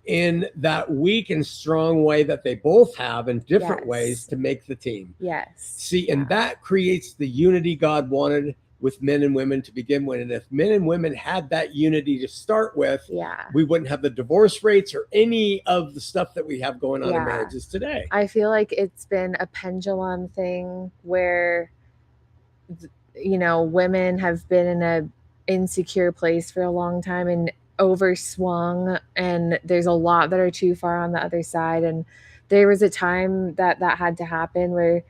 in that weak and strong way that they both have in different ways to make the team. See, and that creates the unity God wanted with men and women to begin with. And if men and women had that unity to start with, we wouldn't have the divorce rates or any of the stuff that we have going on in marriages today. I feel like it's been a pendulum thing where, you know, women have been in a insecure place for a long time and overswung, and there's a lot that are too far on the other side. And there was a time that had to happen where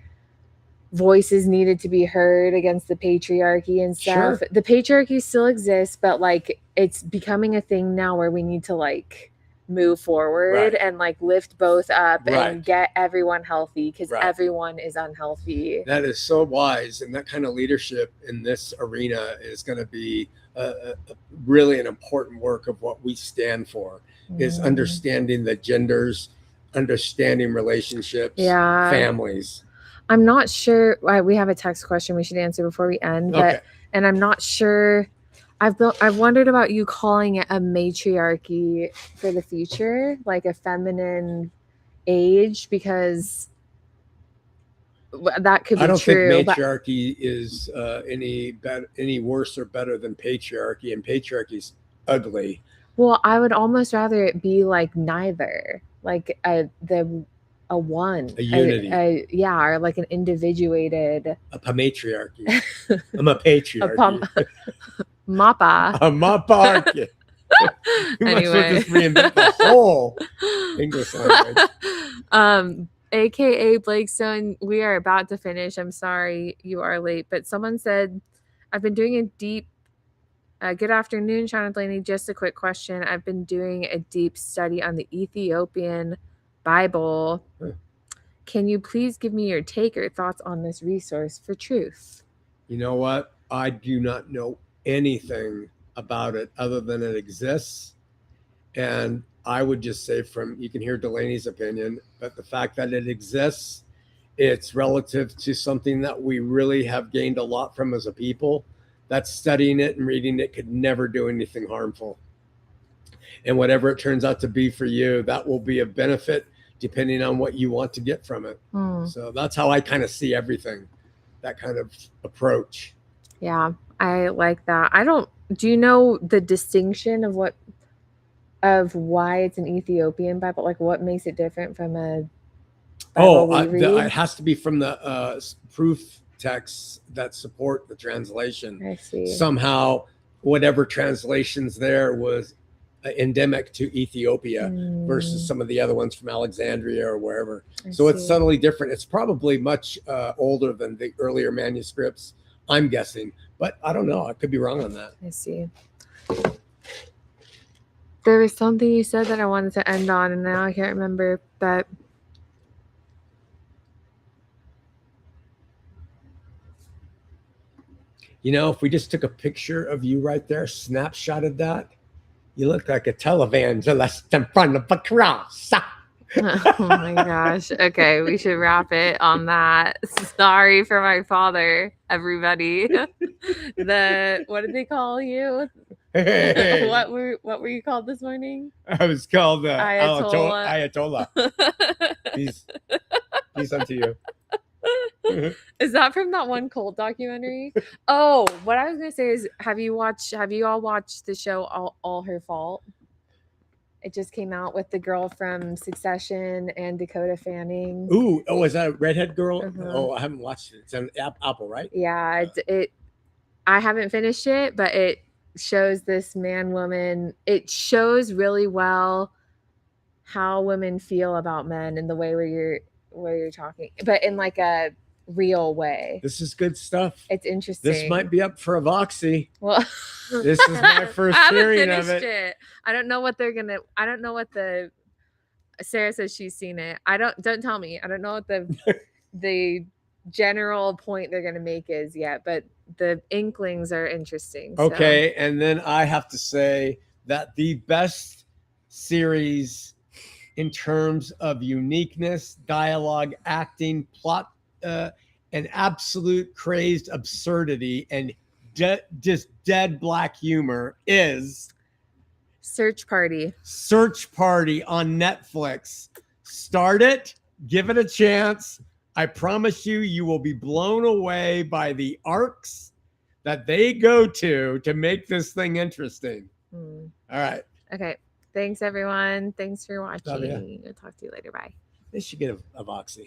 voices needed to be heard against the patriarchy and stuff. The patriarchy still exists, but like it's becoming a thing now where we need to like move forward and like lift both up and get everyone healthy, because everyone is unhealthy. That is so wise, and that kind of leadership in this arena is going to be really an important work of what we stand for, is understanding the genders, understanding relationships, families. I'm not sure. We have a text question we should answer before we end, but and I'm not sure. I've wondered about you calling it a matriarchy for the future, like a feminine age, because that could be true. I don't think matriarchy is any worse or better than patriarchy, and patriarchy's ugly. Well, I would almost rather it be like neither, like a unity, or like an individuated, a matriarchy. I'm a patriarchy. Mappa. A mappa. You might as well just reinvent the whole English language. AKA Blakestone, we are about to finish. I'm sorry you are late, but someone said, I've been doing a deep, good afternoon, Shawn and Delaney. Just a quick question. I've been doing a deep study on the Ethiopian Bible. Can you please give me your take or thoughts on this resource for truth? You know what? I do not know anything about it other than it exists. And I would just say, you can hear Delaney's opinion, but the fact that it exists, it's relative to something that we really have gained a lot from as a people. That studying it and reading it could never do anything harmful. And whatever it turns out to be for you, that will be a benefit depending on what you want to get from it. So that's how I kind of see everything, that kind of approach. Yeah, I like that. Do you know the distinction of why it's an Ethiopian Bible? Like what makes it different from a Bible we read? It has to be from the proof texts that support the translation. I see. Somehow, whatever translations there was endemic to Ethiopia versus some of the other ones from Alexandria or wherever. So it's subtly different. It's probably much older than the earlier manuscripts, I'm guessing. But I don't know. I could be wrong on that. I see. There was something you said that I wanted to end on, and now I can't remember. But you know, if we just took a picture of you right there, snapshotted that, you look like a televangelist in front of a cross. oh my gosh. Okay, we should wrap it on that. Sorry for my father, everybody. What did they call you? Hey. What were you called this morning? I was called Ayatollah. Ayatollah. Peace unto you. Is that from that one cult documentary? Oh, what I was gonna say is, have you all watched the show All Her Fault? It just came out with the girl from Succession and Dakota Fanning. Ooh, is that a redhead girl? Uh-huh. Oh, I haven't watched it. It's on Apple, right? Yeah, I haven't finished it, but it shows this man-woman. It shows really well how women feel about men in the way where you're talking, but in like a real way. This is good stuff. It's interesting. This might be up for a Voxy. Well, this is my first hearing of it. I don't know what Sarah says she's seen it. Don't tell me. I don't know what the general point they're gonna make is yet, but the inklings are interesting. Okay, and then I have to say that the best series in terms of uniqueness, dialogue, acting, plot, and absolute crazed absurdity and just dead black humor is Search Party on Netflix. Start it, give it a chance. I promise you will be blown away by the arcs that they go to make this thing interesting. All right. Okay. Thanks, everyone. Thanks for watching. Love ya. I'll talk to you later. Bye. They should get a Voxy.